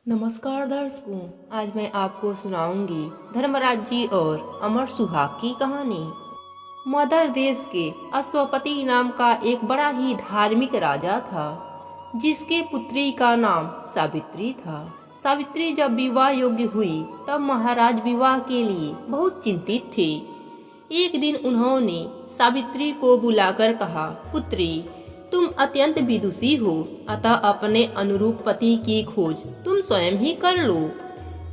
नमस्कार दर्शकों, आज मैं आपको सुनाऊंगी धर्मराज जी और अमर सुहाग की कहानी। मदर देश के अश्वपति नाम का एक बड़ा ही धार्मिक राजा था, जिसके पुत्री का नाम सावित्री था। सावित्री जब विवाह योग्य हुई तब महाराज विवाह के लिए बहुत चिंतित थे। एक दिन उन्होंने सावित्री को बुलाकर कहा, पुत्री, तुम अत्यंत विदुषी हो, अतः अपने अनुरूप पति की खोज तुम स्वयं ही कर लो।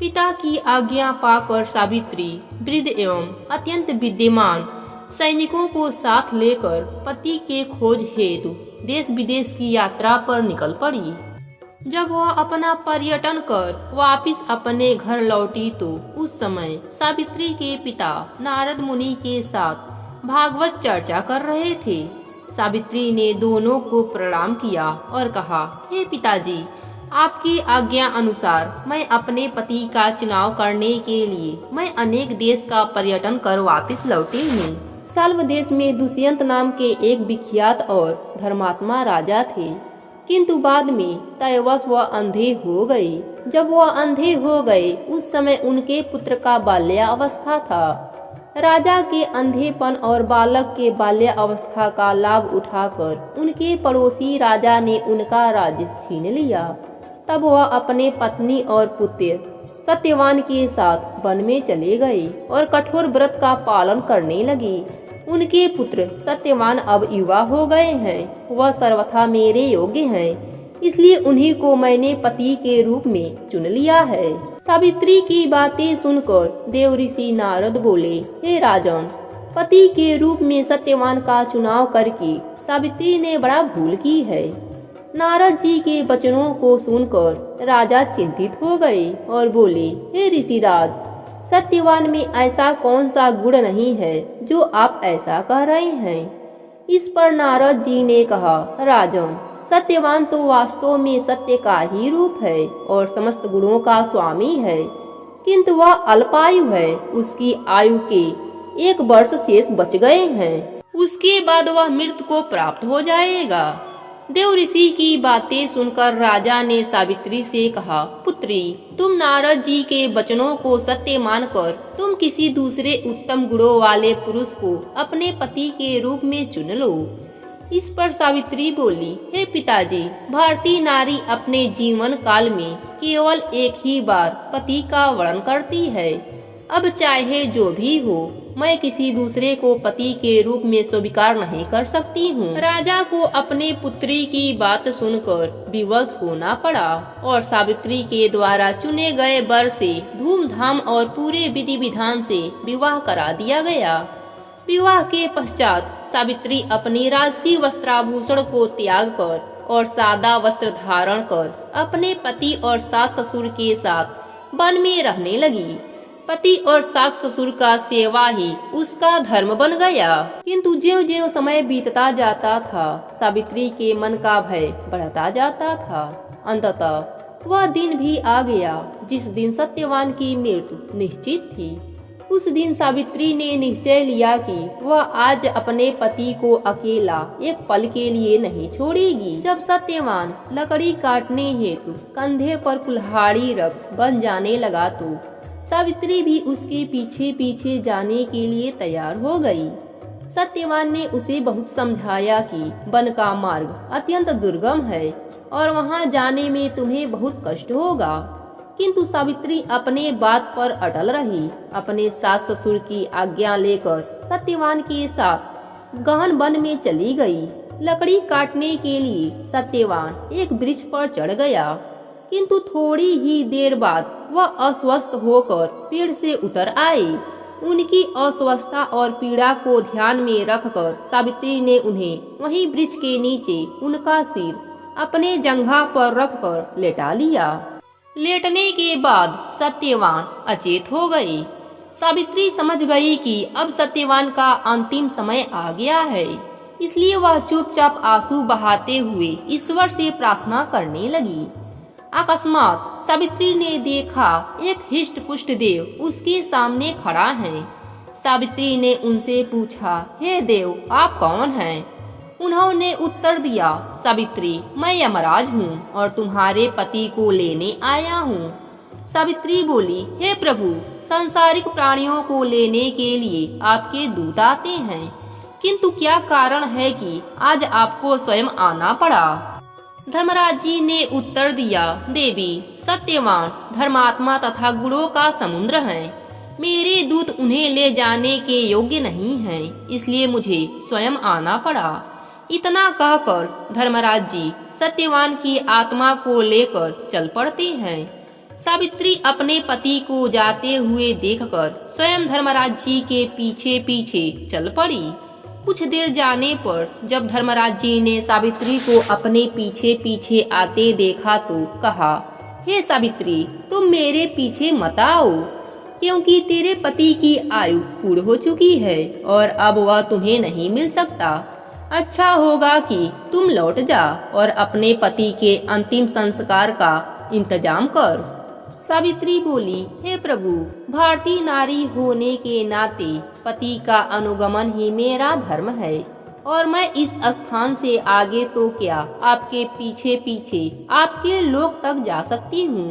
पिता की आज्ञा पाकर सावित्री वृद्ध एवं अत्यंत विद्यमान सैनिकों को साथ लेकर पति के खोज हेतु देश विदेश की यात्रा पर निकल पड़ी। जब वह अपना पर्यटन कर वापस अपने घर लौटी तो उस समय सावित्री के पिता नारद मुनि के साथ भागवत चर्चा कर रहे थे। सावित्री ने दोनों को प्रणाम किया और कहा, हे पिताजी, आपकी आज्ञा अनुसार मैं अपने पति का चुनाव करने के लिए मैं अनेक देश का पर्यटन कर वापस लौटी हूँ। सल्व देश में दुष्यंत नाम के एक विख्यात और धर्मात्मा राजा थे, किंतु बाद में तयवश वह अंधे हो गए। जब वह अंधे हो गए उस समय उनके पुत्र का बाल्यावस्था था। राजा के अंधेपन और बालक के बाल्यावस्था का लाभ उठाकर उनके पड़ोसी राजा ने उनका राज्य छीन लिया। तब वह अपने पत्नी और पुत्र सत्यवान के साथ वन में चले गए और कठोर व्रत का पालन करने लगे। उनके पुत्र सत्यवान अब युवा हो गए हैं, वह सर्वथा मेरे योग्य हैं, इसलिए उन्हीं को मैंने पति के रूप में चुन लिया है। सावित्री की बातें सुनकर देव ऋषि नारद बोले, हे राजन, पति के रूप में सत्यवान का चुनाव करके सावित्री ने बड़ा भूल की है। नारद जी के वचनों को सुनकर राजा चिंतित हो गए और बोले, हे ऋषिराज, सत्यवान में ऐसा कौन सा गुण नहीं है जो आप ऐसा कह रहे हैं। इस पर नारद जी ने कहा, राजन, सत्यवान तो वास्तव में सत्य का ही रूप है और समस्त गुणों का स्वामी है, किंतु वह अल्पायु है। उसकी आयु के 1 वर्ष शेष बच गए हैं, उसके बाद वह मृत्यु को प्राप्त हो जाएगा। देव ऋषि की बातें सुनकर राजा ने सावित्री से कहा, पुत्री, तुम नारद जी के वचनों को सत्य मानकर तुम किसी दूसरे उत्तम गुणों वाले पुरुष को अपने पति के रूप में चुन लो। इस पर सावित्री बोली, हे पिताजी, भारतीय नारी अपने जीवन काल में केवल एक ही बार पति का वर्ण करती है। अब चाहे जो भी हो, मैं किसी दूसरे को पति के रूप में स्वीकार नहीं कर सकती हूँ। राजा को अपने पुत्री की बात सुनकर विवश होना पड़ा और सावित्री के द्वारा चुने गए वर से धूमधाम और पूरे विधि विधान से विवाह करा दिया गया। विवाह के पश्चात सावित्री अपनी राजसी वस्त्राभूषण को त्याग कर और सादा वस्त्र धारण कर अपने पति और सास ससुर के साथ वन में रहने लगी। पति और सास ससुर का सेवा ही उसका धर्म बन गया। किंतु ज्यों-ज्यों समय बीतता जाता था, सावित्री के मन का भय बढ़ता जाता था। अंततः वह दिन भी आ गया जिस दिन सत्यवान की मृत्यु निश्चित थी। उस दिन सावित्री ने निश्चय लिया कि वह आज अपने पति को अकेला एक पल के लिए नहीं छोड़ेगी। जब सत्यवान लकड़ी काटने हेतु कंधे पर कुल्हाड़ी रख बन जाने लगा तो सावित्री भी उसके पीछे पीछे जाने के लिए तैयार हो गई। सत्यवान ने उसे बहुत समझाया कि वन का मार्ग अत्यंत दुर्गम है और वहां जाने में तुम्हें बहुत कष्ट होगा, किंतु सावित्री अपने बात पर अटल रही। अपने सास ससुर की आज्ञा लेकर सत्यवान के साथ गहन वन में चली गई। लकड़ी काटने के लिए सत्यवान एक वृक्ष पर चढ़ गया, किंतु थोड़ी ही देर बाद वह अस्वस्थ होकर पेड़ से उतर आई। उनकी अस्वस्थता और पीड़ा को ध्यान में रखकर सावित्री ने उन्हें वहीं वृक्ष के नीचे उनका सिर अपने जंघा पर रखकर लेटा लिया। लेटने के बाद सत्यवान अचेत हो गए। सावित्री समझ गई कि अब सत्यवान का अंतिम समय आ गया है, इसलिए वह चुपचाप आंसू बहाते हुए ईश्वर से प्रार्थना करने लगी। अकस्मात सावित्री ने देखा एक हिष्ट पुष्ट देव उसके सामने खड़ा है। सावित्री ने उनसे पूछा, हे देव, आप कौन हैं? उन्होंने उत्तर दिया, सावित्री, मैं यमराज हूँ और तुम्हारे पति को लेने आया हूँ। सावित्री बोली, हे प्रभु, सांसारिक प्राणियों को लेने के लिए आपके दूत आते हैं, किंतु क्या कारण है कि आज आपको स्वयं आना पड़ा? धर्मराज जी ने उत्तर दिया, देवी, सत्यवान, धर्मात्मा तथा गुणों का समुद्र है। मेरे दूत उन्हें ले जाने के योग्य नहीं हैं, इसलिए मुझे स्वयं आना पड़ा। इतना कहकर धर्मराज जी सत्यवान की आत्मा को लेकर चल पड़ते हैं। सावित्री अपने पति को जाते हुए देखकर स्वयं धर्मराज जी के पीछे पीछे चल पड़ी। कुछ देर जाने पर जब धर्मराज जी ने सावित्री को अपने पीछे पीछे आते देखा तो कहा, हे सावित्री, तुम मेरे पीछे मत आओ, क्योंकि तेरे पति की आयु पूर्ण हो चुकी है और अब वह तुम्हें नहीं मिल सकता। अच्छा होगा कि तुम लौट जा और अपने पति के अंतिम संस्कार का इंतजाम कर। सावित्री बोली, हे प्रभु, भारतीय नारी होने के नाते पति का अनुगमन ही मेरा धर्म है और मैं इस स्थान से आगे तो क्या आपके पीछे पीछे आपके लोक तक जा सकती हूँ,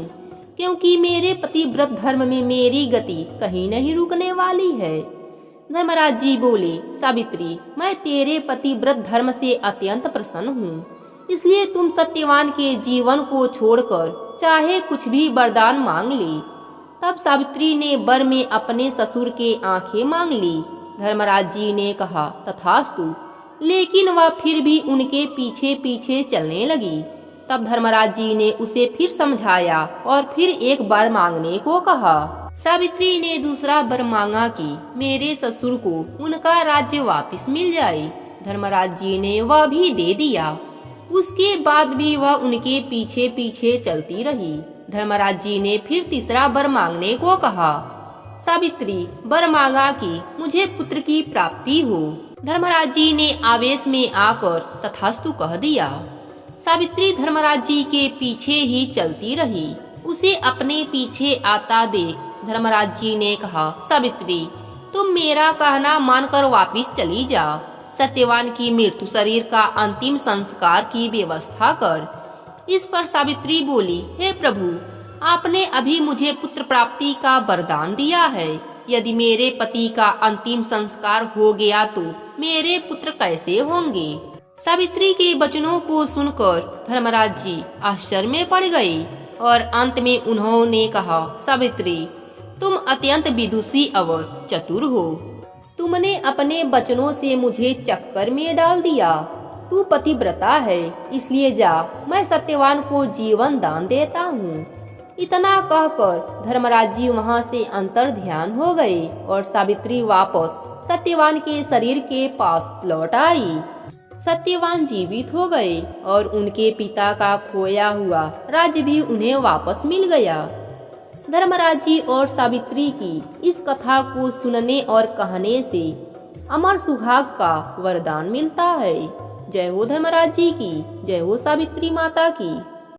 क्योंकि मेरे पतिव्रत धर्म में मेरी गति कहीं नहीं रुकने वाली है। धर्मराज जी बोले, सावित्री, मैं तेरे पतिव्रत धर्म से अत्यंत प्रसन्न हूँ, इसलिए तुम सत्यवान के जीवन को छोड़कर चाहे कुछ भी वरदान मांग ली। तब सावित्री ने वर में अपने ससुर के आंखें मांग ली। धर्मराज जी ने कहा, तथास्तु, लेकिन वह फिर भी उनके पीछे पीछे चलने लगी। तब धर्मराज जी ने उसे फिर समझाया और फिर एक बार मांगने को कहा। सावित्री ने दूसरा वर मांगा कि मेरे ससुर को उनका राज्य वापस मिल जाए। धर्मराज जी ने वह भी दे दिया। उसके बाद भी वह उनके पीछे पीछे चलती रही। धर्मराज जी ने फिर तीसरा वर मांगने को कहा। सावित्री वर मांगा कि मुझे पुत्र की प्राप्ति हो। धर्मराज जी ने आवेश में आकर तथास्तु कह दिया। सावित्री धर्मराज जी के पीछे ही चलती रही। उसे अपने पीछे आता देख धर्मराज जी ने कहा, सावित्री, तुम मेरा कहना मानकर वापिस चली जा। सत्यवान की मृत्यु शरीर का अंतिम संस्कार की व्यवस्था कर। इस पर सावित्री बोली, हे प्रभु, आपने अभी मुझे पुत्र प्राप्ति का वरदान दिया है। यदि मेरे पति का अंतिम संस्कार हो गया तो मेरे पुत्र कैसे होंगे? सावित्री के वचनों को सुनकर धर्मराज जी आश्चर्य में पड़ गए और अंत में उन्होंने कहा, सावित्री, तुम अत्यंत विदुषी और चतुर हो। तुमने अपने वचनों से मुझे चक्कर में डाल दिया। तू पतिव्रता है, इसलिए जा, मैं सत्यवान को जीवन दान देता हूँ। इतना कहकर धर्मराज जी वहाँ से अंतर ध्यान हो गए और सावित्री वापस सत्यवान के शरीर के पास लौट आई। सत्यवान जीवित हो गए और उनके पिता का खोया हुआ राज्य भी उन्हें वापस मिल गया। धर्मराज जी और सावित्री की इस कथा को सुनने और कहने से अमर सुहाग का वरदान मिलता है। जय हो धर्मराज जी की, जय हो सावित्री माता की।